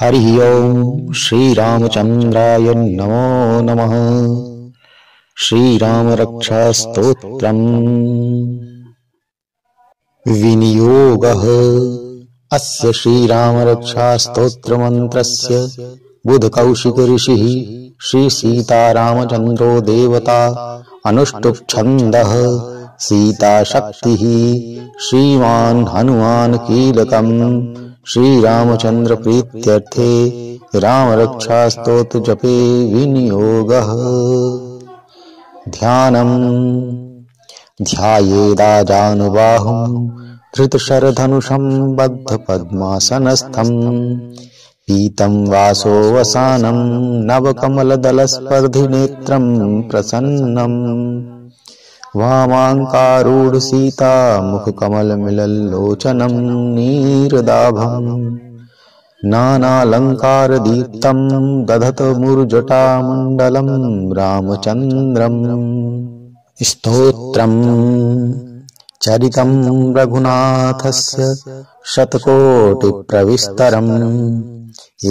हरि ओम श्रीरामचंद्राय नमो नमः। श्रीराम रक्षा स्तोत्रम्। विनियोगः। अस्य श्रीराम रक्षा स्तोत्र मंत्रस्य बुधकौशिक ऋषिः श्री सीतारामचंद्रो देवता अनुष्टुप् छन्दः सीता शक्तिः श्रीमान् हनुमान् कीलकम् श्रीरामचंद्र प्रीत्यर्थे राम रक्षा स्तोत्र जपे विनियोगः। ध्यानम्। ध्यायेदाजानुबाहुं धृतशरधनुषं बद्धपद्मासनस्थं पीतं वासोवसानं नवकमलदलस्पर्धिनेत्रं प्रसन्नम् वामाङ्कारूढ सीता मुखकमलमिलल्लोचनं नीरदाभम् नानालङ्कारदीप्तं दधत मुरुजटामण्डलं रामचन्द्रम्। स्तोत्रम्। चरितं रघुनाथस्य शतकोटिप्रविस्तरम्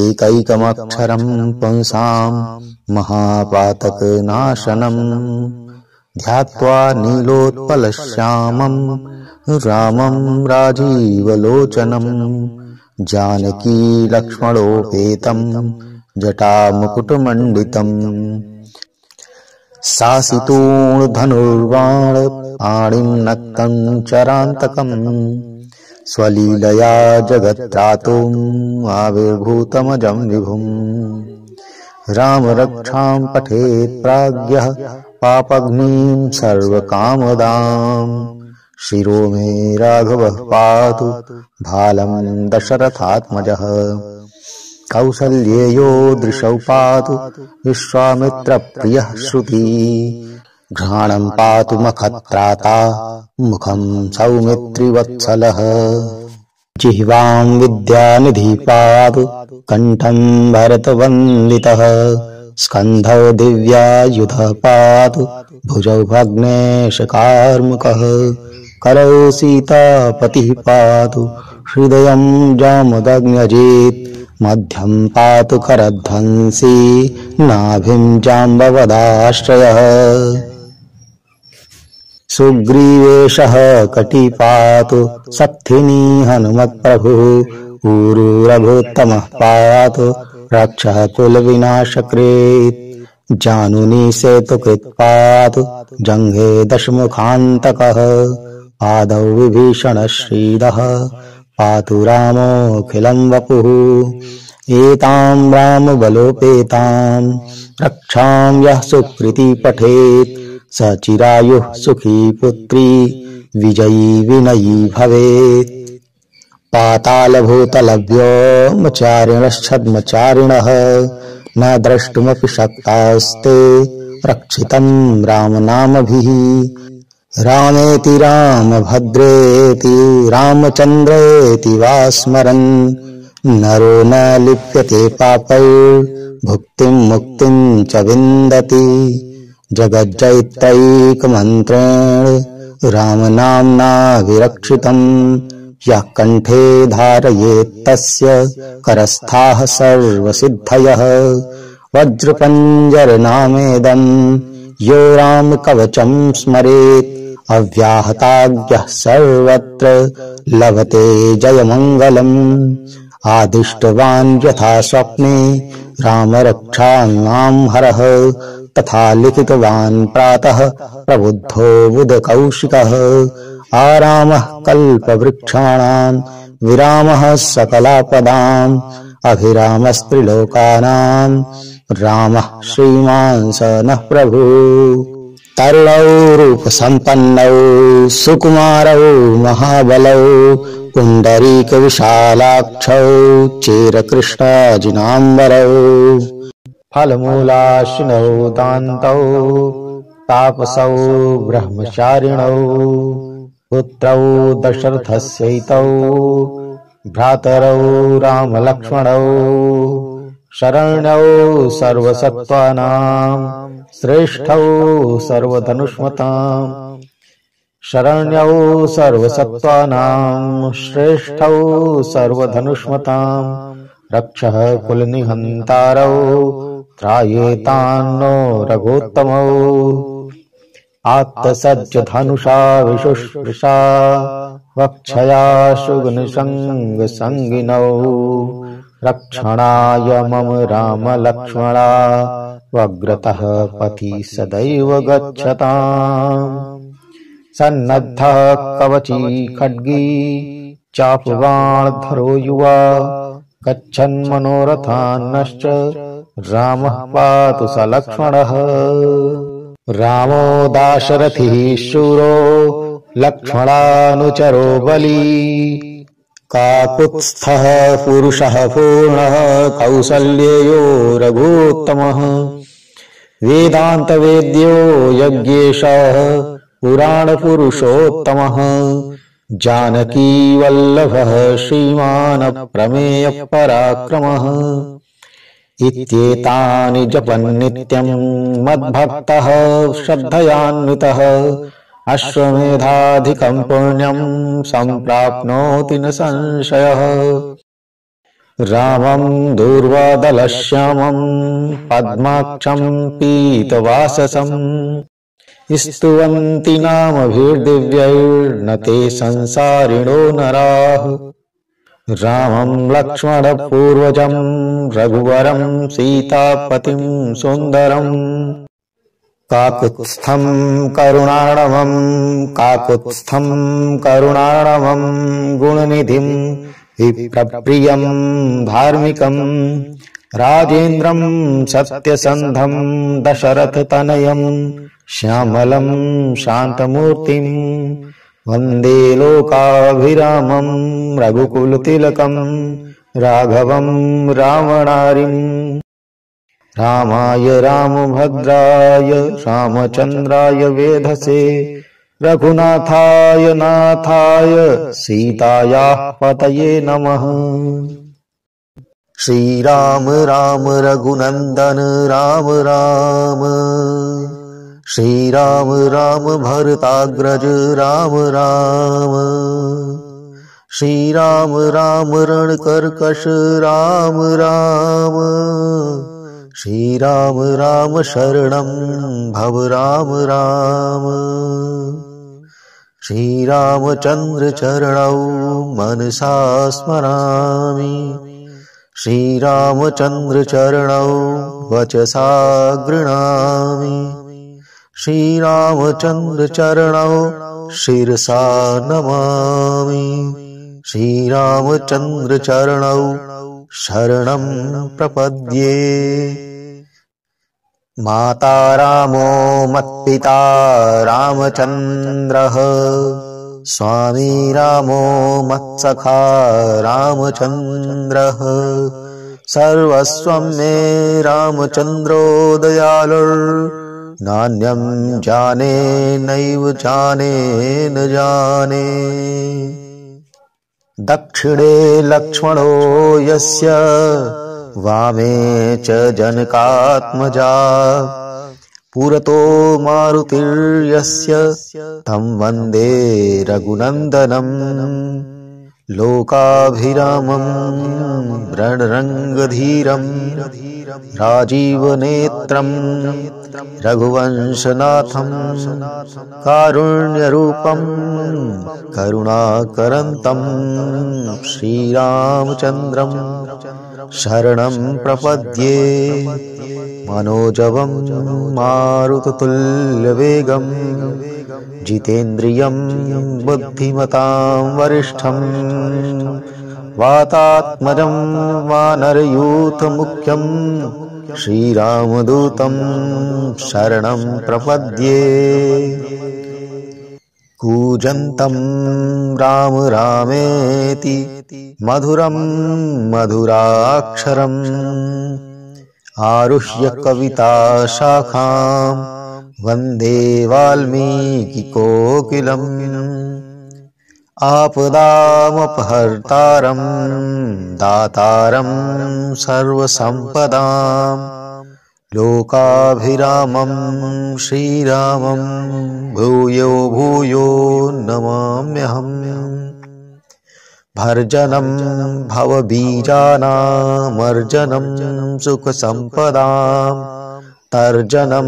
एकैकमक्षरं पुंसां महापातकनाशनम् ध्यात्वा नीलोत्पलश्यामं रामं राजीवलोचनम् जानकी लक्ष्मणोपेतं जटामुकुटमण्डितम् सासितूर्धनुर्बाण पाणिं नक्तं चरान्तकम् स्वलीलया जगत्त्रातुम् आविर्भूतमजं विभुम् रामरक्षां पठेत् प्राज्ञः पापग्निं सर्वकामदाम् शिरो मे राघवः पातु भालं दशरथात्मजः कौसल्येयो दृशौ पातु विश्वामित्रप्रियः श्रुति घ्राणं पातु मखत्राता मुखं सौमित्रिवत्सलः जिह्वां विद्यानिधि पातु कण्ठं भरतवन्दितः स्कन्धौ दिव्यायुधः पातु भुजौ भग्नेशकार्मुकः करौ सीतापतिः पातु हृदयं जामदग्न्यजेत् मध्यं पातु करध्वंसी नाभिं जाम्बवदाश्रयः सुग्रीवेशः कटी पातु सत्थिनी हनुमत्प्रभुः ऊरू रघुत्तमः पातु रक्षः कुलविनाशकृत् जानुनी सेतुकृत् पातु जङ्घे दशमुखान्तकः पादौ विभीषणश्रीदः पातु रामोऽखिलं वपुः एतां रामबलोपेतां रक्षां यः सुकृती पठेत् स चिरायुः सुखी पुत्री विजयी विनयी भवेत् पातालभूतलव्योमचारिणश्छद्मचारिणः न द्रष्टुमपि शक्तास्ते रक्षितं रामनामभिः रामेति रामभद्रेति रामचन्द्रेति वा स्मरन् नरो न लिप्यते पापैर्भुक्तिं मुक्तिं च विन्दति जगज्जयित्रैकमन्त्रेण रामनाम्ना विरक्षितम् यः कण्ठे धारयेत् तस्य करस्थाः सर्वसिद्धयः वज्रपञ्जरनामेदं यो रामकवचं स्मरेत् अव्याहताज्ञः सर्वत्र लभते जयमङ्गलम् आदिष्टवान् यथा स्वप्ने रामरक्षां हरः तथा लिखितवान् प्रातः प्रबुद्धो बुधकौशिकः आरामः कल्पवृक्षाणां विरामः सकलापदाम् अभिरामस्त्रिलोकानां रामः श्रीमान् स नः प्रभु तरुणौ रूपसम्पन्नौ सुकुमारौ महाबलौ पुण्डरीकविशालाक्षौ चेरकृष्णाजिनाम्बरौ फलमूलाश्विनौ दान्तौ तापसौ ब्रह्मचारिणौ पुत्रौ दशरथस्यैतौ भ्रातरौ रामलक्ष्मणौ शरण्यौ सर्वसत्त्वानां श्रेष्ठौ सर्वधनुष्मताम् शरण्यौ सर्वसत्त्वानां श्रेष्ठौ सर्वधनुष्मताम् रक्षः कुलनिहन्तारौ त्रायेतान्नो रघोत्तमौ आत्तसज्ज धनुषा विशुष्पृशा वक्षया शुग्नसंगसंगिनौ रक्षणाय मम राम लक्ष्मणा वग्रतः पथि सदैव गच्छताम् सन्नद्धः कवची खड्गी चापबाणधरो युवा गच्छन्मनोरथान्नश्च रामः पातु स लक्ष्मणः रामो दाशरथिः शूरो लक्ष्मणानुचरो बली काकुत्स्थः पुरुषः पूर्णः कौसल्येयो रघुत्तमः वेदान्तवेद्यो यज्ञेशः पुराणपुरुषोत्तमः जानकी वल्लभः श्रीमान् प्रमेयः पराक्रमः इत्येतानि जपन् नित्यं मद्भक्तः श्रद्धयान्वितः अश्वमेधाधिकं पुण्यं सम्प्राप्नोति न संशयः रामं दूर्वादलश्यामं पद्माक्षं पीतवाससं स्तुवन्ति नामभिर्दिव्यैर्न ते संसारिणो नराः रामं लक्ष्मणपूर्वजं रघुवरं सीतापतिं सुन्दरम् काकुत्स्थं करुणार्णवं गुणनिधिं विप्रप्रियं धार्मिकं राजेन्द्रं सत्यसन्धं दशरथतनयं श्यामलं शान्तमूर्तिं वन्दे लोकाभिरामं रघुकुलतिलकं राघवं रावणारिम् रामाय रामभद्राय रामचन्द्राय वेधसे रघुनाथाय नाथाय सीतायाः पतये नमः। श्रीराम राम रघुनन्दन राम राम श्रीराम राम भरताग्रज राम राम श्रीराम राम रणकर्कश राम राम श्रीराम राम शरणं भव राम राम श्रीरामचन्द्र चरणौ मनसा स्मरामि श्रीरामचन्द्र चरणौ वचसा गृह्णामि श्रीरामचन्द्र चरणौ शिरसा नमामि श्रीरामचन्द्र चरणौ शरणं प्रपद्ये। माता रामो मत्पिता रामचन्द्रः स्वामी रामो मत्सखा रामचन्द्रः सर्वस्वं मे रामचन्द्रो दयालुर्नान्यं जाने नैव जाने न जाने। दक्षिणे लक्ष्मणो यस्य वामे च जनकात्मजा पुरतो मारुतिर्यस्य तं वन्दे रघुनन्दनं लोकाभिरामं रणरङ्गधीरं राजीवनेत्रं रघुवंशनाथं कारुण्यरूपं करुणाकरन्तं श्रीरामचन्द्रं शरणं प्रपद्ये। मनोजवं मारुततुल्यवेगं जितेन्द्रियं बुद्धिमतां वरिष्ठं वातात्मजं वानरयूथमुख्यं श्रीरामदूतं शरणं प्रपद्ये। कूजन्तं राम रामेति मधुरं मधुराक्षरम् आरुह्य कविता शाखां वन्दे वाल्मीकिकोकिलम् आपदामपहर्तारं दातारं सर्वसम्पदां लोकाभिरामं श्रीरामं भूयो भूयो नमाम्यहम्। भर्जनं भवबीजानामर्जनं सुखसम्पदाम् तर्जनं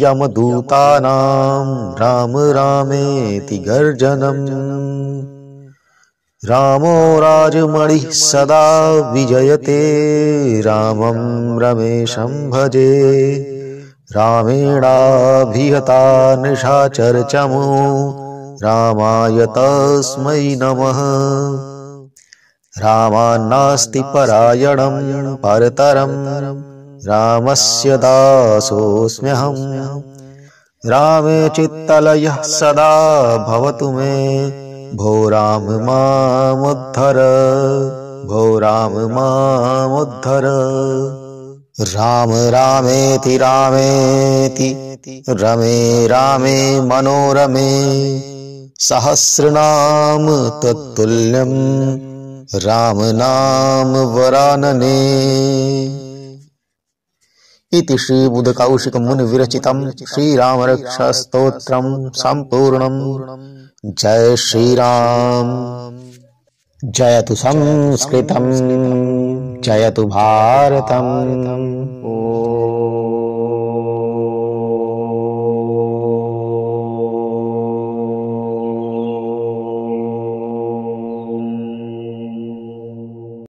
यमदूतानां राम रामेति गर्जनम् रामो राजमणिः सदा विजयते रामं रमेशं भजे रामेणाभिहता निशाचरचमो रामाय तस्मै नमः रामान्नास्ति परायणं परतरं रामस्य दासोऽस्म्यहम् रामे चित्तलयः सदा भवतु मे भो राम मामुद्धर भो राम मामुद्धर राम रामेति रामेति रमे रामे मनोरमे सहस्रनाम तत्तुल्यं राम नाम वरानने। इति श्री बुधकौशिक मुनि विरचितं श्रीराम रक्षा स्तोत्रं संपूर्णम्। जय श्रीराम। जयतु संस्कृतं जयतु भारतम्।